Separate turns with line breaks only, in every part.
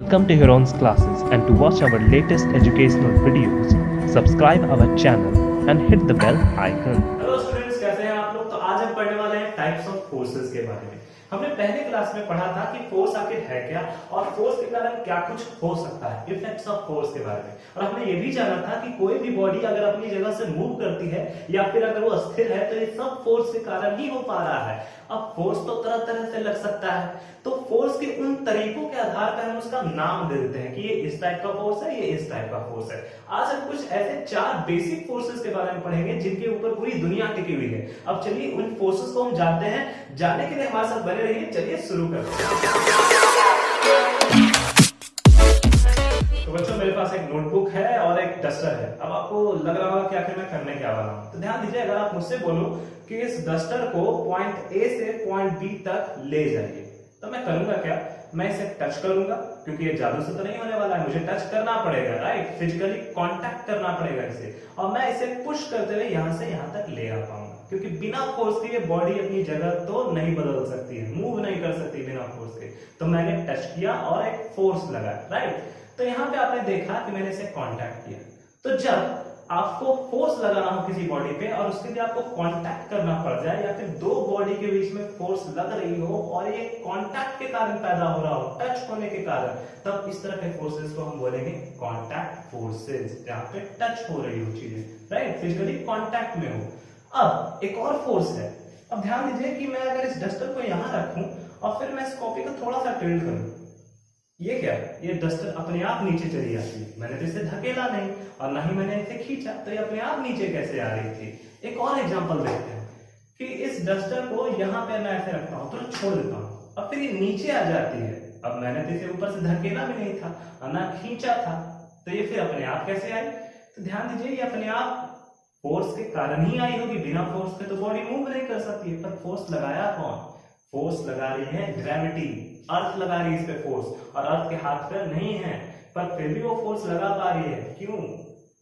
Welcome to Huron's classes, and to watch our latest educational videos, subscribe our channel and hit the bell icon.
Hello students, कैसे हैं आप लोग। तो आज हम पढ़ने वाले हैं टाइप्स ऑफ फोर्सेस के बारे में। हमने पहले क्लास में पढ़ा था कि फोर्स आखिर है क्या और फोर्स के कारण क्या कुछ हो सकता है, इफेक्ट्स ऑफ फोर्स के बारे में। और हमने ये भी जाना था कि कोई भी बॉडी अगर अपनी जगह से मूव करती है या फिर अगर वो अस्थिर है तो ये सब फोर्स के कारण ही हो पा रहा है। अब फोर्स तो तरह तरह से लग सकता है, तो फोर्स के उन तरीकों के आधार पर हम उसका नाम दे देते हैं कि ये इस टाइप का फोर्स है, ये इस टाइप का फोर्स है। आज हम कुछ ऐसे 4 बेसिक फोर्सेस के बारे में पढ़ेंगे जिनके ऊपर पूरी दुनिया टिकी हुई है। अब चलिए उन फोर्सेस को हम जानते हैं। जानने के लिए हमारे साथ बने रहिए। चलिए शुरू करते हैं। तो बच्चों, मेरे पास एक नोटबुक है और एक डस्टर है। अब आपको लग रहा होगा कि आखिर मैं करने क्या वाला हूं। तो ध्यान दीजिए, अगर आप मुझसे बोलो कि इस डस्टर को पॉइंट ए से पॉइंट बी तक ले जाइए, तो मैं करूंगा क्या? मैं इसे टच करूंगा, क्योंकि ये जादू से तो नहीं होने वाला है, मुझे टच करना पड़ेगा, राइट? फिजिकली कांटेक्ट करना पड़ेगा इसे, और मैं इसे पुश करते हुए यहां से यहां तक ले आ पाऊंगा, क्योंकि बिना फोर्स के ये बॉडी अपनी जगह तो नहीं बदल सकती है, मूव नहीं कर सकती बिना फोर्स के। तो मैंने टच किया और एक फोर्स लगाया, राइट? तो यहाँ पे आपने देखा कि मैंने इसे कांटेक्ट किया। तो जब आपको फोर्स लगाना हो किसी बॉडी पे और उसके लिए आपको कांटेक्ट करना पड़ जाए, या फिर दो बॉडी के बीच में फोर्स लग रही हो और ये कांटेक्ट के कारण पैदा हो रहा हो, टच होने के कारण, तब इस तरह के फोर्सेस को हम बोलेंगे कांटेक्ट फोर्सेस, जहां पे टच हो रही हो चीजें, राइट? फिजिकली कांटेक्ट में हो। अब एक और फोर्स है। अब ध्यान दीजिए कि मैं अगर इस डस्टर को यहां रखूं और फिर मैं इस कॉपी को थोड़ा सा टिल्ट करूं, ये क्या है? ये डस्टर अपने आप नीचे चली जाती है। मैंने तो इसे धकेला नहीं और ना ही मैंने इसे खींचा, तो ये अपने आप नीचे कैसे आ रही थी? एक और एग्जांपल देखते हैं कि इस डस्टर को यहाँ पे मैं ऐसे रखता हूँ, तो छोड़ देता हूँ, अब फिर ये नीचे आ जाती है। अब मैंने तो इसे ऊपर से धकेला भी नहीं था और ना खींचा था, तो ये फिर अपने आप कैसे आई? तो ध्यान दीजिए, ये अपने आप फोर्स के कारण ही आई होगी। बिना फोर्स के तो बॉडी मूव नहीं कर सकती है। पर फोर्स लगाया कौन? फोर्स लगा रही है ग्रेविटी, अर्थ लगा रही है इस पे फोर्स, और अर्थ के हाथ पैर नहीं है, पर फिर भी वो फोर्स लगा पा रही है। क्यों?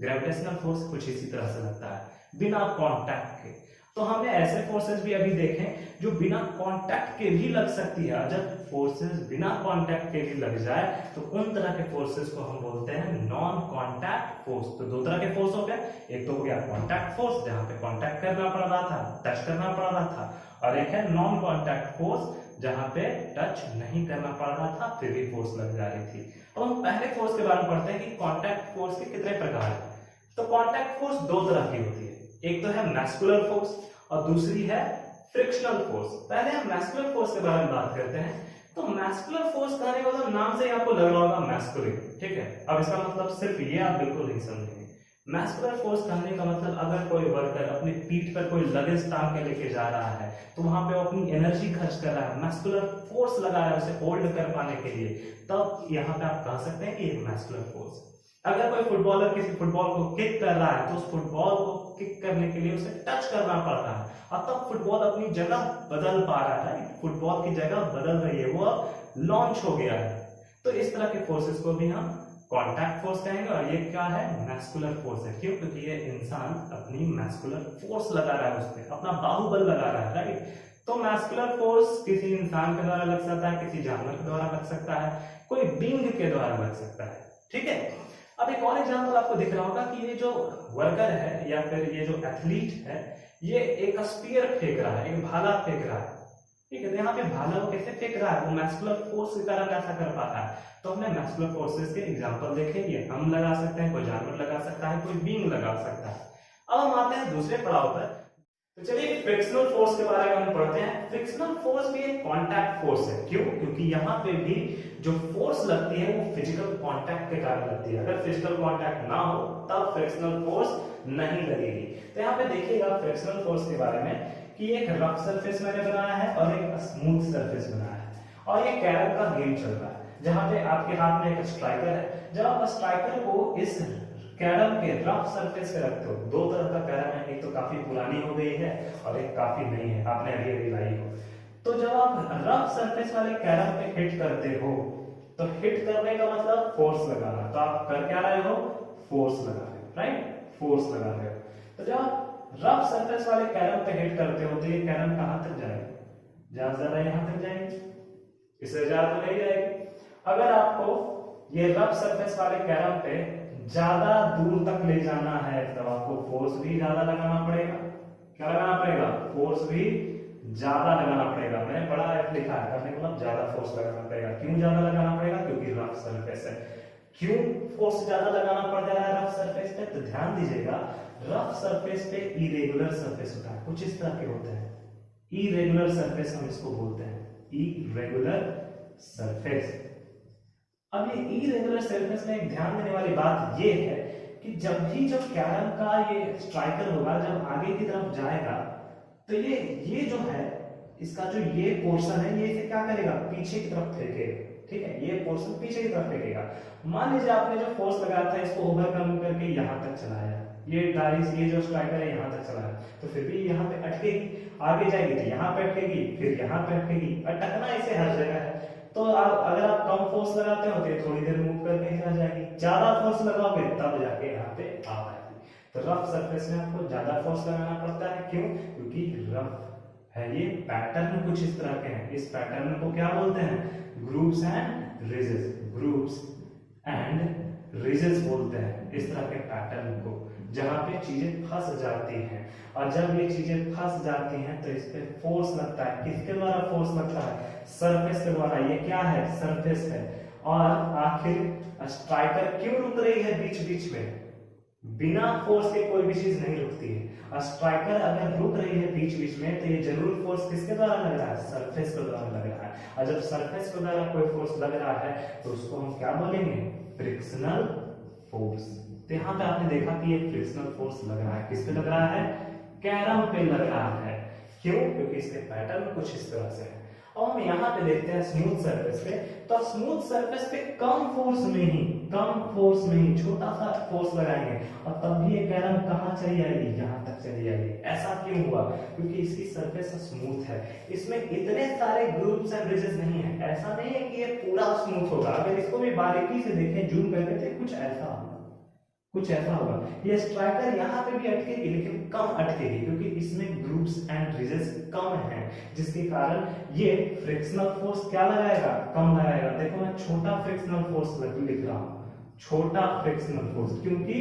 ग्रेविटेशनल फोर्स कुछ इसी तरह से लगता है, बिना कांटेक्ट के। तो हमने ऐसे फोर्सेस भी अभी देखे जो बिना कांटेक्ट के भी लग सकती है। जब फोर्सेस बिना कांटेक्ट के भी लग जाए तो उन तरह के फोर्सेस को हम बोलते हैं नॉन कांटेक्ट फोर्स। तो दो तरह के फोर्स हो गए, एक तो हो गया कांटेक्ट फोर्स, जहां पे कांटेक्ट करना पड़ रहा था, टच करना पड़ रहा था, और एक है नॉन कांटेक्ट फोर्स, जहां पे टच नहीं करना पड़ रहा था फिर भी फोर्स लग जा रही थी। अब हम पहले फोर्स के बारे में पढ़ते हैं कि कांटेक्ट फोर्स के कितने प्रकार हैं। तो कांटेक्ट फोर्स दो तरह की होती है, एक तो है मैस्कुलर फोर्स और दूसरी है फ्रिक्शनल फोर्स। पहले हम मैस्कुलर फोर्स के बारे में बात करते हैं। तो मैस्कुलर फोर्स कहने का मतलब नाम से ही आपको लग रहा होगा मैस्कुलिन, ठीक है? अब इसका मतलब सिर्फ ये आप बिल्कुल नहीं समझेंगे। मैस्कुलर फोर्स कहने का मतलब अगर कोई वर्कर अपनी पीठ पर कोई लगेज टांग के लेके जा रहा है तो वहां पे वो अपनी एनर्जी खर्च कर रहा है, मैस्कुलर फोर्स लगा रहा है उसे होल्ड कर पाने के लिए, तब यहाँ पे आप कह सकते हैं कि ये मैस्कुलर फोर्स। अगर कोई फुटबॉलर किसी फुटबॉल को किक कर रहा है तो उस फुटबॉल को किक करने के लिए उसे टच करना पड़ रहा है, और तब फुटबॉल अपनी जगह बदल पा रहा है, फुटबॉल की जगह बदल रही है, वो अब लॉन्च हो गया है। तो इस तरह के फोर्सेस को भी हम कांटेक्ट फोर्स कहेंगे, और ये क्या है? मैस्कुलर फोर्स है। क्यों? क्योंकि ये इंसान अपनी मैस्कुलर फोर्स लगा रहा है, उसमें अपना बाहुबल लगा रहा है, राइट? तो मैस्कुलर फोर्स किसी इंसान के द्वारा लग सकता है, किसी जानवर के द्वारा लग सकता है, कोई बींग के द्वारा लग सकता है, ठीक है? अब एक और एग्जांपल आपको दिख रहा होगा कि ये जो वर्कर है या फिर ये जो एथलीट है, ये एक स्पीयर फेंक रहा है, एक भाला फेंक रहा है, ठीक है? तो यहाँ पे भाला वो कैसे फेंक रहा है? वो मैस्कुलर फोर्स के कारण ऐसा कर पाता है। तो हमने मैस्कुलर फोर्सेस के एग्जांपल देखे, ये हम लगा सकते हैं, कोई जानवर लगा सकता है, कोई बींग लगा सकता है। अब हम आते हैं दूसरे पड़ाव पर। तो चलिए फ्रिक्शनल फोर्स के बारे में हम पढ़ते हैं। फ्रिक्शनल फोर्स भी एक कांटेक्ट फोर्स है। क्यों? क्योंकि यहाँ पे भी जो फोर्स लगती है वो फिजिकल कांटेक्ट के कारण लगती है। अगर फिजिकल कांटेक्ट ना हो तब फ्रिक्शनल फोर्स नहीं लगेगी। तो यहाँ पे देखिएगा फ्रिक्शनल फोर्स के बारे में कि एक रफ सरफेस मैंने बनाया है और एक स्मूथ सरफेस बनाया है, और ये कैरम का गेम चल रहा है, जहां पे आपके हाथ में एक स्ट्राइकर है। जब आप स्ट्राइकर को इस कैरम के रफ सरफेस पे रखते हो, दो तरह का कैरम है, एक तो काफी पुरानी हो गई है और एक काफी नई है, आपने अभी अभी लाई हो। तो जब आप रफ सरफेस वाले कैरम पे हिट करते हो, तो हिट करने का मतलब फोर्स लगाना, तो आप कर क्या रहे हो? फोर्स लगा रहे हो, राइट? फोर्स लगा रहे हो। तो जब आप रफ सरफेस वाले कैरम पे हिट करते हो तो ये कैरम कहां तक जाएगी? जहां ज्यादा यहां तक जाएगी, इससे ज्यादा तो नहीं जाएगी। अगर आपको ये रफ सरफेस वाले कैरम पे ज्यादा दूर तक ले जाना है तो आपको फोर्स भी ज्यादा लगाना पड़ेगा। क्या लगाना पड़ेगा? फोर्स भी ज्यादा लगाना पड़ेगा। मैंने बड़ा एफ लिखा है, करने के मतलब ज्यादा फोर्स लगाना पड़ेगा। क्यों ज्यादा लगाना पड़ेगा? क्योंकि रफ सरफेस है। क्यों फोर्स ज्यादा लगाना पड़ जा रहा है रफ सरफेस पे? तो ध्यान दीजिएगा, रफ सरफेस पे इरेगुलर सरफेस होता है, कुछ इस तरह के होते हैं। इरेगुलर सरफेस हम इसको बोलते हैं, इरेगुलर सरफेस। अब ये इरेगुलर सरफेस में एक ध्यान देने वाली बात ये है कि जब कैरम का ये स्ट्राइकर होगा, जब आगे की तरफ जाएगा तो ये जो है इसका जो ये पोर्शन है, ये इसे क्या करेगा? पीछे की तरफ फेंकेगा। ठीक है, ये पोर्शन पीछे की तरफ फेंकेगा। मान लीजिए आपने जो फोर्स लगाया था इसको ओवरकम करके यहां तक चलाया, ये जो स्ट्राइकर है यहां तक चलाया, तो फिर भी यहां पे अटकेगी। आगे जाएगी तो यहां पे अटकेगी, फिर यहां पे अटकेगी। अटकना इसे हर जगह है। तो अगर आप कम फोर्स लगाते हो तो ये थोड़ी देर मूव करके ही रह जाएगी। ज्यादा फोर्स लगाओगे तब जाके यहाँ पे आ पाएगी। तो रफ सरफेस में आपको ज्यादा फोर्स लगाना पड़ता है। क्यों? क्योंकि रफ है। ये पैटर्न कुछ इस तरह के हैं। इस पैटर्न को क्या बोलते हैं? Grooves and ridges. Grooves and ridges बोलते हैं इस तरह के पैटर्न को, जहां पे चीजें फंस जाती हैं। और जब ये चीजें फंस जाती हैं तो इस पे फोर्स लगता है। किसके द्वारा फोर्स लगता है? सरफेस के द्वारा। ये क्या है? सरफेस है। और आखिर स्ट्राइकर क्यों रुक रही है बीच बीच में? बिना फोर्स के कोई भी चीज नहीं रुकती है। स्ट्राइकर अगर रुक रही है बीच बीच में तो ये जरूर फोर्स किसके द्वारा लग रहा है? सरफेस के द्वारा लग रहा है। और जब सरफेस के द्वारा कोई फोर्स लग रहा है तो उसको हम क्या बोलेंगे? Frictional force. तो यहाँ पे आपने देखा कि ये फ्रिक्शनल फोर्स लग रहा है। किस पे लग रहा है? कैरम पे लग रहा है। क्यों? क्योंकि इसके पैटर्न कुछ इस तरह से है। और हम यहाँ पे देखते हैं स्मूथ सरफेस पे, तो स्मूथ सरफेस पे कम फोर्स में ही छोटा सा फोर्स लगाएंगे और तब भी ये कैरम कहाँ चली जाएगी? यहाँ तक चली जाएगी। ऐसा क्यों हुआ? क्योंकि इसकी सरफेस स्मूथ है, इसमें इतने सारे ग्रूव्स एंड रिजेस नहीं है। ऐसा नहीं है कि ये पूरा स्मूथ होगा। अगर इसको भी बारीकी से देखें, जूम करके, तो कुछ ऐसा होगा। ये स्ट्राइकर यहाँ पे भी अटकेगी लेकिन कम अटकेगी, क्योंकि इसमें ग्रूव्स एंड रिजेस कम हैं, जिसके कारण ये फ्रिक्शनल फोर्स क्या लगाएगा? कम लगाएगा। देखो मैं छोटा फ्रिक्शनल फोर्स लिख रहा हूं, छोटा फ्रिक्शनल फोर्स, क्योंकि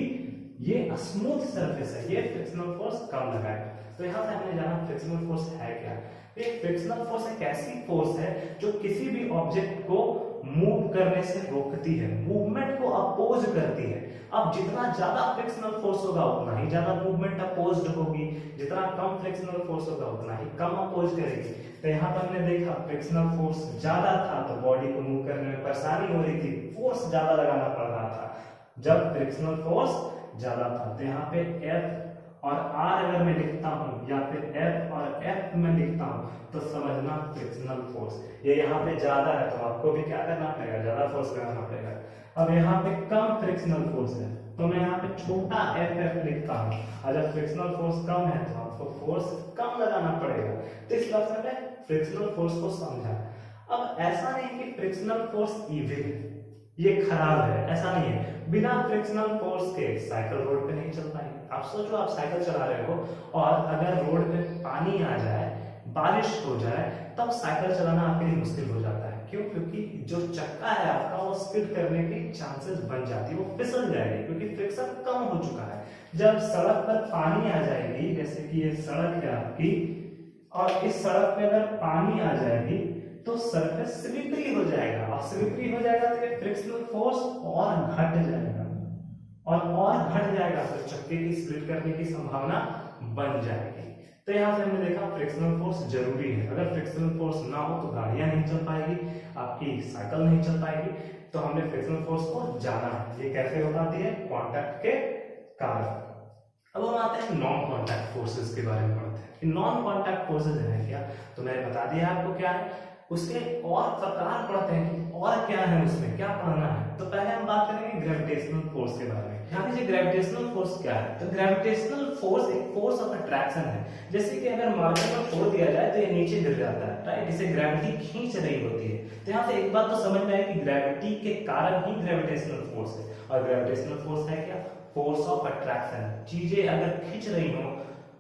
ये स्मूथ सरफेस है, ये फ्रिक्शनल फोर्स कम लगाएगा। तो यहाँ से हमने जाना फ्रिक्शनल फोर्स है क्या। एक फ्रिक्शनल फोर्स एक ऐसी फोर्स है जो किसी भी ऑब्जेक्ट को मूव करने से रोकती है, मूवमेंट को अपोज करती है। अब जितना ज्यादा फ्रिक्शनल फोर्स होगा उतना ही ज्यादा मूवमेंट अपोज्ड होगी, जितना कम फ्रिक्शनल फोर्स होगा उतना ही कम अपोज करेगी। तो यहाँ पर हमने देखा फ्रिक्शनल फोर्स ज्यादा था तो बॉडी को मूव करने में परेशानी हो रही थी, फोर्स ज्यादा लगाना पड़ रहा था। जब फ्रिक्शनल फोर्स ज्यादा था तो यहाँ पे F और R अगर मैं लिखता हूं या फिर F और F में लिखता हूं तो समझना फ्रिक्शनल फोर्स ये यहाँ पे ज्यादा है तो आपको भी क्या करना पड़ेगा? ज्यादा फोर्स लगाना पड़ेगा। अब यहाँ पे कम फ्रिक्शनल फोर्स है तो मैं यहाँ पे छोटा FF लिखता हूँ, और जब फ्रिक्शनल फोर्स कम है तो आपको फोर्स कम लगाना पड़ेगा। तो इस तरह से मैं फ्रिक्शनल फोर्स को समझा। अब ऐसा नहीं कि फ्रिक्शनल फोर्स इविल है, ये खराब है, ऐसा नहीं है। बिना फ्रिक्शनल फोर्स के साइकिल रोड पे नहीं चल पाएगी। आप सोचो आप साइकिल चला रहे हो और अगर रोड पे पानी आ जाए, बारिश हो जाए, तब साइकिल चलाना आपके लिए मुश्किल हो जाता है। क्यों? क्योंकि जो चक्का है आपका वो स्किड करने की चांसेस बन जाती है, वो फिसल जाएगी क्योंकि फ्रिक्शन कम हो चुका है। जब सड़क पर पानी आ जाएगी, जैसे कि ये सड़क है आपकी, और इस सड़क पे अगर पानी आ जाएगी तो सरफेस स्लिपरी हो जाएगा, और स्लिपरी हो जाएगा तो फ्रिक्शनल फोर्स और घट जाएगा, और घट जाएगा तो चक्के की स्लिप करने की संभावना बन जाएगी। तो यहाँ से हमने देखा फ्रिक्शनल फोर्स जरूरी है। अगर फ्रिक्शनल फोर्स ना हो तो गाड़ियां नहीं चल पाएगी, आपकी साइकिल नहीं चल पाएगी। तो हमने फ्रिक्शनल फोर्स को जाना है, ये कैसे हो पाती है? कांटेक्ट के कारण। अब हम आते हैं नॉन कांटेक्ट फोर्सेस के बारे में पढ़ते हैं कि नॉन कांटेक्ट फोर्सेस है क्या। तो मैंने बता दिया आपको क्या है, उसके और प्रकार पढ़ते हैं कि और क्या है, उसमें क्या पढ़ना है। तो पहले हम बात करेंगे ग्रेविटेशनल फोर्स के बारे में। यहाँ लीजिए ग्रेविटेशनल फोर्स क्या है। तो ग्रेविटेशनल फोर्स एक फोर्स ऑफ अट्रैक्शन है। जैसे कि अगर मार्कर पर छोड़ दिया जाए तो ये नीचे गिर जाता है, राइट, इसे ग्रेविटी खींच रही होती है। तो यहाँ से एक बात तो समझ में आए कि ग्रेविटी के कारण ही ग्रेविटेशनल फोर्स है। और ग्रेविटेशनल फोर्स है क्या? Force of attraction. चीजें अगर खींच रही हो,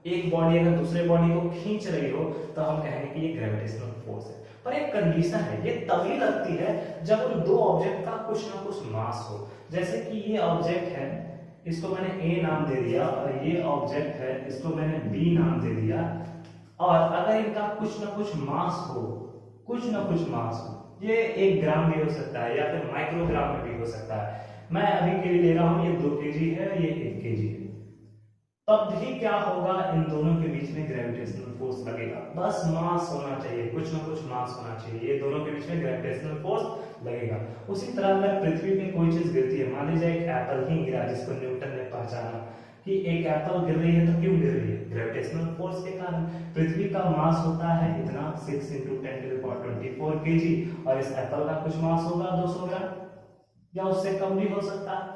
एक बॉडी अगर दूसरे बॉडी को खींच रही हो तो हम कहेंगे कि ये ग्रेविटेशनल फोर्स है। पर एक कंडीशन है, ये तभी लगती है जब उन दो ऑब्जेक्ट का कुछ ना कुछ मास हो। जैसे कि ये ऑब्जेक्ट है, इसको मैंने ए नाम दे दिया, और ये ऑब्जेक्ट है, इसको मैंने बी नाम दे दिया, और अगर इनका कुछ ना कुछ मास हो, कुछ ना कुछ मास हो, ये 1 ग्राम भी हो सकता है या फिर माइक्रोग्राम में भी हो सकता है। मैं अभी के लिए ले रहा हूं, ये 2 केजी है, ये 1 केजी है, तब भी क्या होगा, इन दोनों के बीच में ग्रेविटेशनल फोर्स लगेगा। बस मास होना चाहिए, कुछ ना कुछ मास होना चाहिए, ये दोनों के बीच में ग्रेविटेशनल फोर्स लगेगा। उसी तरह अगर पृथ्वी पे कोई चीज गिरती है, मान लीजिए एक एप्पल ही गिरा, जिसको न्यूटन ने पहचाना कि एक एप्पल गिर रही है, तो क्यों गिर रही है? ग्रेविटेशनल फोर्स के कारण। पृथ्वी का मास होता है इतना 6 × 10⁻24 केजी, और इस एप्पल का कुछ मास होगा 200 ग्राम या उससे कम भी हो सकता है।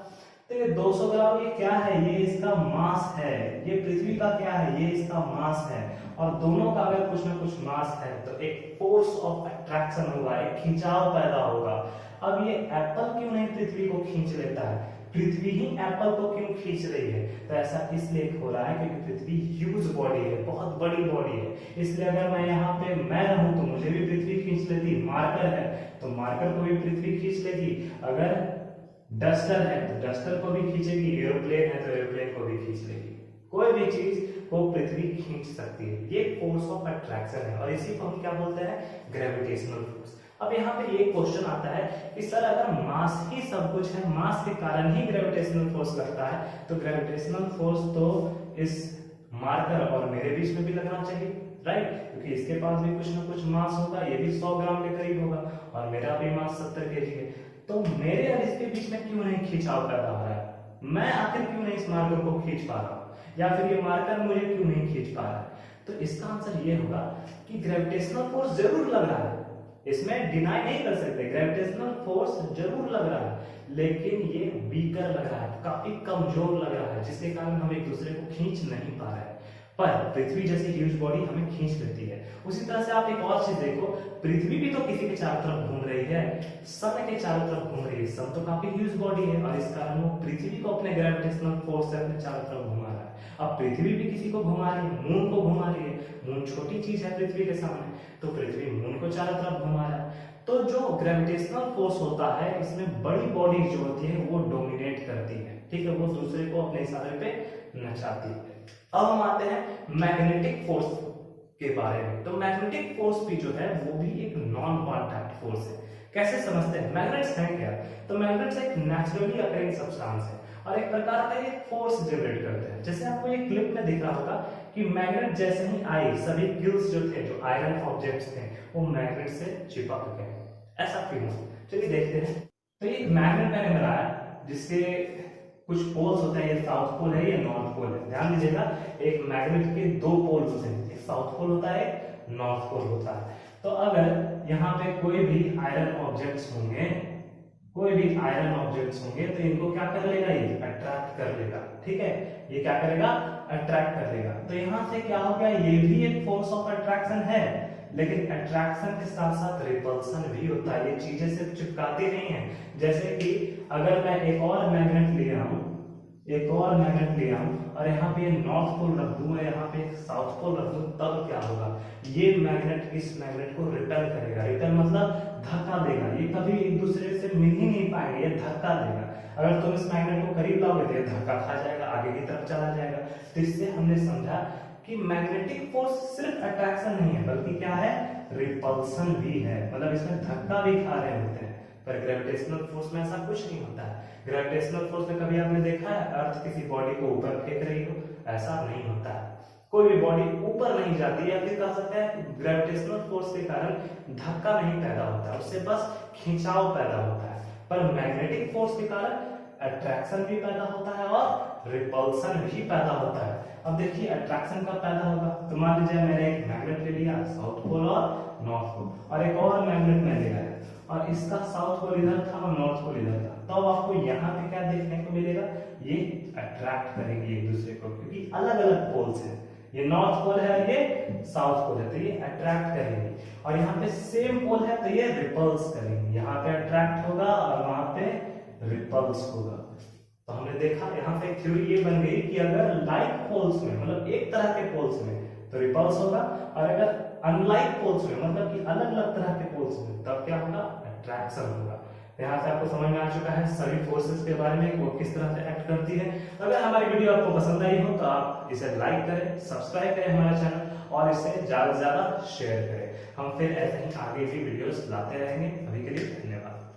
तो ये 200 ग्राम ये क्या है? ये इसका मास है। ये पृथ्वी का क्या है? ये इसका मास है। और दोनों का अगर कुछ ना कुछ मास है तो एक फोर्स ऑफ अट्रैक्शन होगा, एक खिंचाव पैदा होगा। अब ये एप्पल क्यों नहीं पृथ्वी को खींच लेता है, पृथ्वी ही एप्पल को क्यों खींच रही है? तो ऐसा इसलिए हो रहा है क्योंकि पृथ्वी ह्यूज बॉडी है, बहुत बड़ी बॉडी है। इसलिए अगर मैं यहाँ पे मैं रहूं तो मुझे भी पृथ्वी खींच लेती। मार्कर है तो मार्कर को भी पृथ्वी खींच लेगी। अगर डस्टर है तो डस्टर को भी खींचेगी, एरोप्लेन है तो एरोप्लेन को भी खींच लेगी। कोई भी चीज को पृथ्वी खींच सकती है। ये फोर्स ऑफ अट्रैक्शन है और इसी को हम क्या बोलते हैं? Gravitational force. अब यहाँ पे ये क्वेश्चन आता है कि सर अगर मास ही सब कुछ है, मास के कारण ही ग्रेविटेशनल फोर्स लगता है, तो ग्रेविटेशनल फोर्स तो इस मार्कर और मेरे बीच में भी लगना चाहिए, राइट? क्योंकि इसके पास भी कुछ ना कुछ मास होगा, ये भी 100 ग्राम के करीब होगा और मेरा भी मास 70 केजी है। तो मेरे और इसके बीच में क्यों नहीं खिंचाव पैदा हो रहा है? मैं आखिर क्यों नहीं इस मार्कर को खींच पा रहा हूं, या फिर ये मार्कर मुझे क्यों नहीं खींच पा रहा है? तो इसका आंसर ये होगा कि ग्रेविटेशनल फोर्स जरूर लग रहा है, इसमें डिनाई नहीं कर सकते, ग्रेविटेशनल फोर्स जरूर लग रहा है, लेकिन ये वीकर लग रहा है, काफी कमजोर लग रहा है, जिसके कारण हम एक दूसरे को खींच नहीं पा रहे हैं। पर पृथ्वी जैसी ह्यूज बॉडी हमें खींच लेती है। उसी तरह से आप एक और चीज देखो, पृथ्वी भी तो किसी के चारों तरफ घूम रही है, सन के चारों तरफ घूम रही है। सन तो काफी ह्यूज बॉडी है और इस कारण वो पृथ्वी को अपने ग्रेविटेशनल फोर्स से अपने चारों तरफ घुमा रहा है। अब पृथ्वी भी किसी को घुमा रही है, मून को घुमा रही है। मून छोटी चीज है पृथ्वी के सामने, तो पृथ्वी मून को चारों तरफ घुमा रहा है। तो जो ग्रेविटेशनल फोर्स होता है, इसमें बड़ी बॉडी जो होती है वो डोमिनेट करती है, ठीक है, वो दूसरे को अपने इशारे पे नचाती है। अब हम आते हैं मैग्नेटिक फोर्स के बारे में। तो मैग्नेटिक फोर्स भी जो है वो भी एक नॉन कॉन्टैक्ट फोर्स है। कैसे समझते हैं? मैग्नेट्स हैं क्या? तो मैग्नेट्स एक नेचुरली अकरिंग सब्सटेंस है और एक प्रकार का ये फोर्स जनरेट करते हैं। जैसे आपको एक क्लिप में दिख रहा होगा कि मैग्नेट जैसे ही आए, सभी गिल्स जो थे, जो आयरन ऑब्जेक्ट्स थे, वो मैग्नेट से चिपक गए। ऐसा क्यों? चलिए देखते हैं। तो ये मैग्नेट मैंने बनाया जिसके कुछ पोल्स होते हैं, ये साउथ पोल है, ये नॉर्थ पोल है। ध्यान दीजिएगा, एक मैग्नेट के 2 पोल होते हैं, एक साउथ पोल होता है, एक नॉर्थ पोल होता है। तो अगर यहाँ पे कोई भी आयरन ऑब्जेक्ट्स होंगे, कोई भी आयरन ऑब्जेक्ट्स होंगे, तो इनको क्या कर लेगा? ये अट्रैक्ट कर लेगा, ठीक है, ये क्या करेगा? अट्रैक्ट कर लेगा। तो यहाँ से क्या हो गया? ये भी एक फोर्स ऑफ अट्रैक्शन है, लेकिन अट्रैक्शन के साथ साथ रिपल्सन भी होता है। ये चीजें सिर्फ चिपकाती नहीं है। जैसे कि अगर मैं एक और मैग्नेट ले आऊं, एक और मैग्नेट ले आऊं और यहाँ पे नॉर्थ पोल रख दूं और यहाँ पे साउथ पोल रख दूं, तब क्या होगा? ये मैग्नेट इस मैग्नेट को रिपेल करेगा। रिपेल मतलब धक्का देगा, ये कभी एक दूसरे से मिल ही नहीं पाएंगे, ये धक्का देगा। अगर तुम इस मैग्नेट को करीब लाओगे तो ये धक्का खा जाएगा, आगे की तरफ चला जाएगा। तो इससे हमने समझा कि मैग्नेटिक फोर्स सिर्फ अट्रैक्शन नहीं है, बल्कि क्या है? रिपल्सन भी है, मतलब इसमें धक्का भी खा रहे होते हैं। पर ग्रेविटेशनल फोर्स में ऐसा कुछ नहीं होता है। ग्रेविटेशनल फोर्स में कभी आपने देखा है अर्थ किसी बॉडी को ऊपर फेंक रही हो? ऐसा नहीं होता है। कोई भी बॉडी ऊपर नहीं जाती, या फिर कह सकते हैं ग्रेविटेशनल फोर्स के कारण धक्का नहीं पैदा होता है, उससे बस खिंचाव पैदा होता है। पर मैग्नेटिक फोर्स के कारण अट्रैक्शन भी पैदा होता है और रिपल्सन भी पैदा होता है। अब देखिए अट्रैक्शन कब पैदा होगा? तो मान लीजिए मैंने एक मैग्नेट ले लिया, साउथ पोल और नॉर्थ पोल, और एक और मैग्नेट मैं ले आया और इसका साउथ पोल इधर था और नॉर्थ पोल इधर था। तो आपको यहाँ पे क्या देखने को मिलेगा? ये अट्रैक्ट करेंगे एक दूसरे को, क्योंकि अलग अलग पोल्स है। ये नॉर्थ पोल है, ये साउथ पोल है, तो ये अट्रैक्ट करेंगे। और यहाँ पे सेम पोल है तो ये रिपल्स करेंगे। यहाँ पे अट्रैक्ट होगा और वहां पे रिपल्स होगा। तो हमने देखा यहाँ पे थ्योरी ये बन गई कि अगर लाइक पोल्स में, मतलब एक तरह के पोल्स में, तो रिपल्स होगा, और अगर अनलाइक पोल्स में, मतलब कि अलग अलग तरह के पोल्स में, तब क्या होगा, अट्रैक्शन होगा। यहाँ से आपको समझ में आ चुका है सभी फोर्सेस के बारे में, वो किस तरह से एक्ट करती है। अगर हमारी वीडियो आपको पसंद आई हो तो आप इसे लाइक करें, सब्सक्राइब करें हमारा चैनल और इसे ज्यादा से ज्यादा शेयर करें। हम फिर ऐसे ही आगे भी वीडियोस लाते रहेंगे। अभी के लिए धन्यवाद।